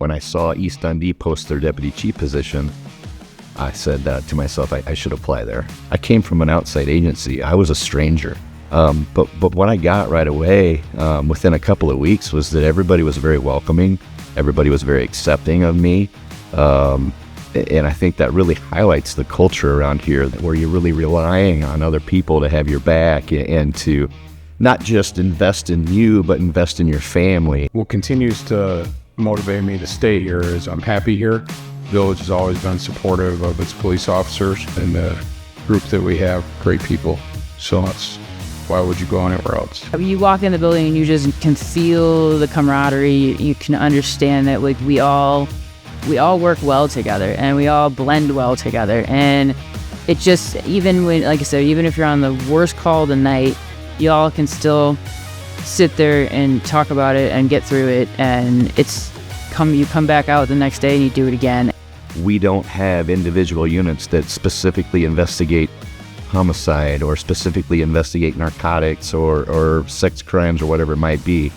When I saw East Dundee post their deputy chief position, I said to myself, I should apply there. I came from an outside agency. I was a stranger. But what I got right away, within a couple of weeks, was that everybody was very welcoming. Everybody was very accepting of me. And I think that really highlights the culture around here, where you're really relying on other people to have your back and to not just invest in you, but invest in your family. What continues to motivate me to stay here is I'm happy here. The village has always been supportive of its police officers and the group that we have, great people. So why would you go anywhere else? You walk in the building and you just can feel the camaraderie. You can understand that like we all work well together and we all blend well together. And it just, even when, like I said, even if you're on the worst call of the night, you all can still sit there and talk about it and get through it. And you come back out the next day and you do it again. We don't have individual units that specifically investigate homicide or specifically investigate narcotics or sex crimes or whatever it might be.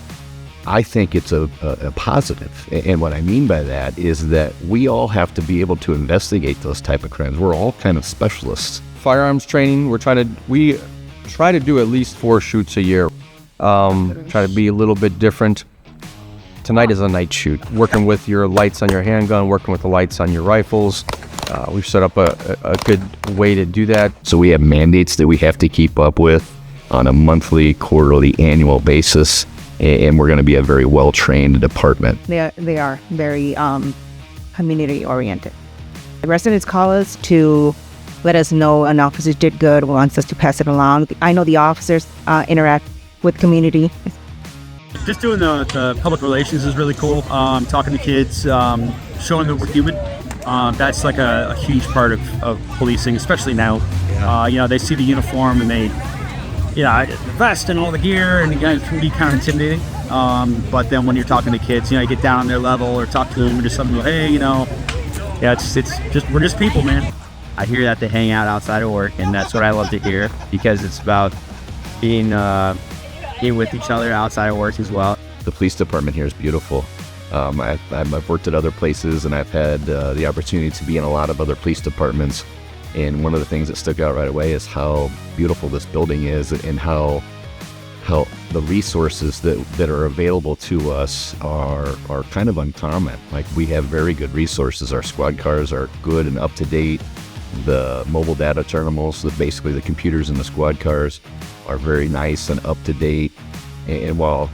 I think it's a positive. And what I mean by that is that we all have to be able to investigate those type of crimes. We're all kind of specialists. Firearms training, we try to do at least 4 shoots a year. Try to be a little bit different. Tonight is a night shoot. Working with your lights on your handgun, working with the lights on your rifles. We've set up a good way to do that. So we have mandates that we have to keep up with on a monthly, quarterly, annual basis. And we're going to be a very well-trained department. They are very community-oriented. The residents call us to let us know an officer did good, wants us to pass it along. I know the officers interact with community. Just doing the public relations is really cool. Talking to kids, showing that we're human. That's like a huge part of policing, especially now. They see the uniform and they, the vest and all the gear, and it can be kind of intimidating. But then when you're talking to kids, you get down on their level or talk to them and just something like, hey, it's just, we're just people, man. I hear that they hang out outside of work, and that's what I love to hear, because it's about being with each other outside of work as well. The police department here is beautiful. I've worked at other places, and I've had the opportunity to be in a lot of other police departments. And one of the things that stuck out right away is how beautiful this building is, and how the resources that are available to us are kind of uncommon. Like, we have very good resources. Our squad cars are good and up to date. The mobile data terminals, basically the computers in the squad cars, are very nice and up to date. And while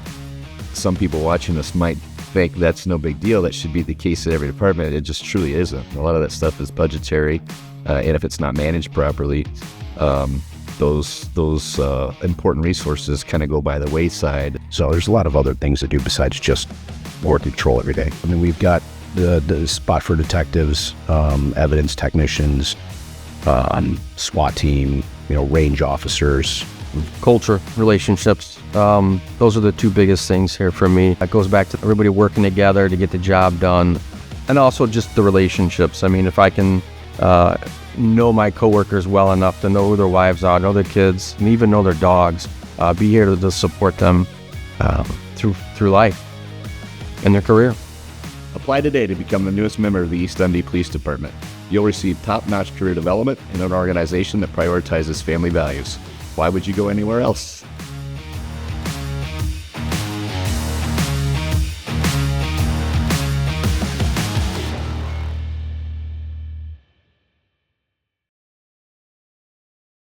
some people watching this might think that's no big deal, that should be the case at every department, it just truly isn't. A lot of that stuff is budgetary, and if it's not managed properly, those important resources kind of go by the wayside. So there's a lot of other things to do besides just work patrol every day. I mean, we've got the spot for detectives, evidence technicians, SWAT team, range officers. Culture, relationships, those are the 2 biggest things here for me. It goes back to everybody working together to get the job done, and also just the relationships. I mean, if I can know my coworkers well enough to know who their wives are, know their kids, and even know their dogs, be here to support them through life and their career. Apply today to become the newest member of the East Dundee Police Department. You'll receive top-notch career development in an organization that prioritizes family values. Why would you go anywhere else?